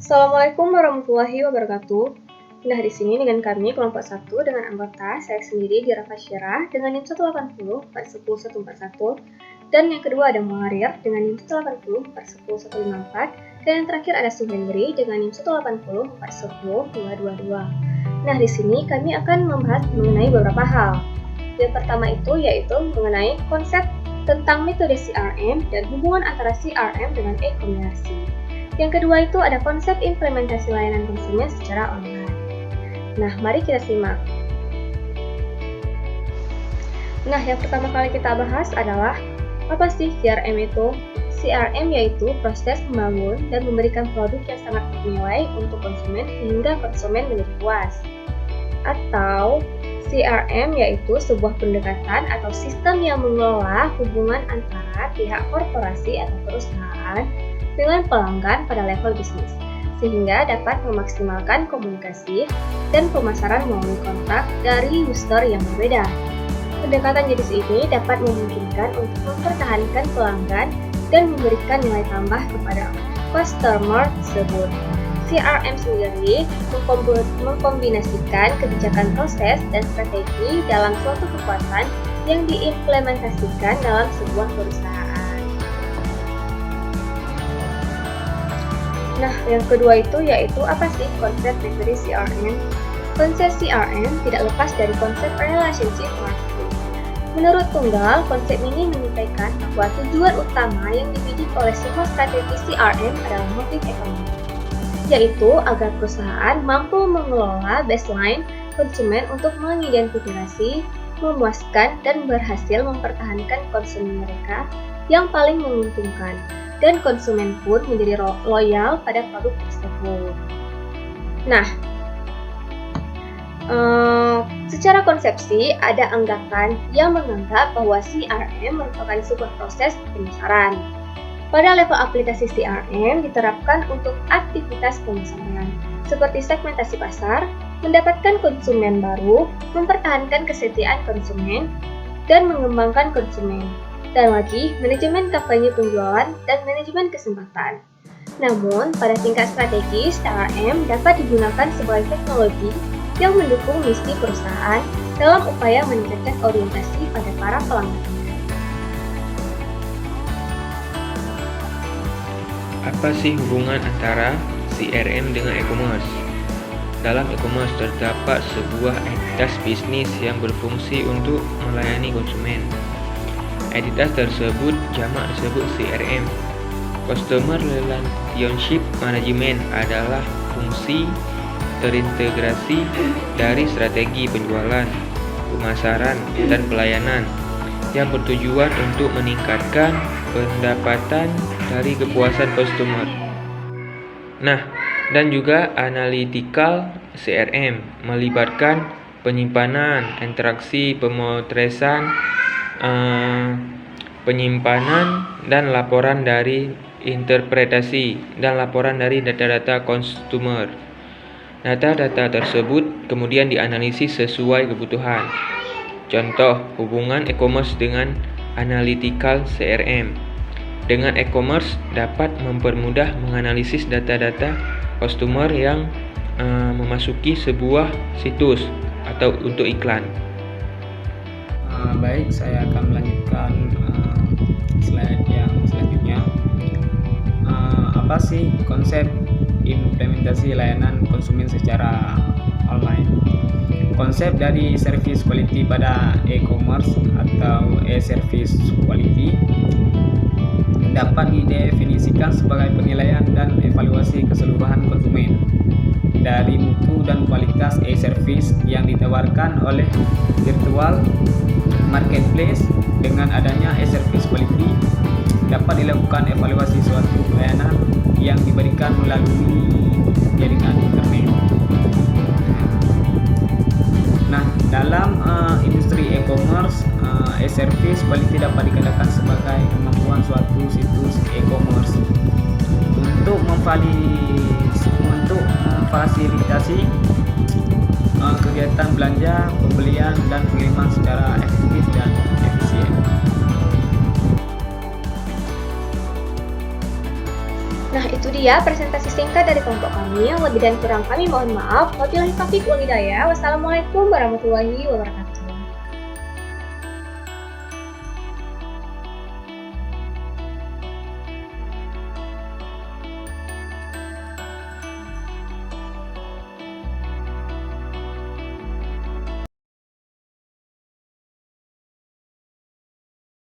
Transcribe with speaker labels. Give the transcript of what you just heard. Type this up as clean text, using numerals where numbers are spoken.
Speaker 1: Assalamualaikum warahmatullahi wabarakatuh. Nah, di sini dengan kami kelompok 1 dengan anggota saya sendiri Dira Fasyira dengan NIM 180/10141 dan yang kedua ada Muharir dengan NIM 180/10154 dan yang terakhir ada Suhendri dengan NIM 180/10222. Nah, di sini kami akan membahas mengenai beberapa hal. Yang pertama itu yaitu mengenai konsep tentang metode CRM dan hubungan antara CRM dengan e-komersi. Yang kedua itu ada konsep implementasi layanan konsumen secara online. Nah, mari kita simak. Nah, yang pertama kali kita bahas adalah apa sih CRM itu? CRM yaitu proses membangun dan memberikan produk yang sangat bernilai untuk konsumen sehingga konsumen menjadi puas. Atau CRM yaitu sebuah pendekatan atau sistem yang mengelola hubungan antara pihak korporasi atau perusahaan dengan pelanggan pada level bisnis, sehingga dapat memaksimalkan komunikasi dan pemasaran melalui kontak dari user yang berbeda. Pendekatan jenis ini dapat memungkinkan untuk mempertahankan pelanggan dan memberikan nilai tambah kepada customer tersebut. CRM sendiri mengkombinasikan kebijakan proses dan strategi dalam suatu kekuatan yang diimplementasikan dalam sebuah perusahaan. Nah, yang kedua itu yaitu apa sih konsep metode CRM? Konsep CRM tidak lepas dari konsep relationship marketing. Menurut Tunggal, konsep ini menyampaikan bahwa tujuan utama yang dibidik oleh semua strategi CRM adalah motif ekonomi, yaitu agar perusahaan mampu mengelola baseline konsumen untuk mengidentifikasi, memuaskan, dan berhasil mempertahankan konsumen mereka yang paling menguntungkan, dan konsumen pun menjadi loyal pada produk tersebut. Nah, secara konsepsi ada anggapan yang menganggap bahwa CRM merupakan sebuah proses pemasaran. Pada level aplikasi CRM diterapkan untuk aktivitas pemasaran, seperti segmentasi pasar, mendapatkan konsumen baru, mempertahankan kesetiaan konsumen, dan mengembangkan konsumen. Dan lagi, manajemen kampanye penjualan dan manajemen kesempatan. Namun, pada tingkat strategis, CRM dapat digunakan sebagai teknologi yang mendukung misi perusahaan dalam upaya meningkatkan orientasi pada para pelanggan.
Speaker 2: Apa sih hubungan antara CRM dengan e-commerce? Dalam e-commerce terdapat sebuah entitas bisnis yang berfungsi untuk melayani konsumen. Entitas tersebut jamak disebut CRM. Customer Relationship Management adalah fungsi terintegrasi dari strategi penjualan, pemasaran, dan pelayanan yang bertujuan untuk meningkatkan pendapatan dari kepuasan customer. Nah, dan juga analytical CRM melibatkan penyimpanan, interaksi, pemotretan, penyimpanan dan laporan dari interpretasi dan laporan dari data-data consumer. Data-data tersebut kemudian dianalisis sesuai kebutuhan. Contoh, hubungan e-commerce dengan analytical CRM. Dengan e-commerce dapat mempermudah menganalisis data-data customer yang memasuki sebuah situs atau untuk iklan.
Speaker 3: Baik, saya akan melanjutkan slide yang selanjutnya. Apa sih konsep implementasi layanan konsumen secara online? Konsep dari service quality pada e-commerce atau e-service quality dapat didefinisikan sebagai penilaian dan evaluasi keseluruhan konsumen dari mutu dan kualitas e-service yang ditawarkan oleh virtual marketplace. Dengan adanya e-service quality dapat dilakukan evaluasi suatu pelayanan yang diberikan melalui jaringan internet. Nah, dalam industri e-commerce, e-service quality dapat dikatakan sebagai kemampuan suatu situs e-commerce untuk memfasilitasi kegiatan belanja, pembelian, dan pengiriman secara efektif dan efisien.
Speaker 1: Nah, itu dia presentasi singkat dari kelompok kami. Yang lebih dan kurang kami mohon maaf. Wabillahi taufiq wal hidayah. Wassalamualaikum warahmatullahi wabarakatuh.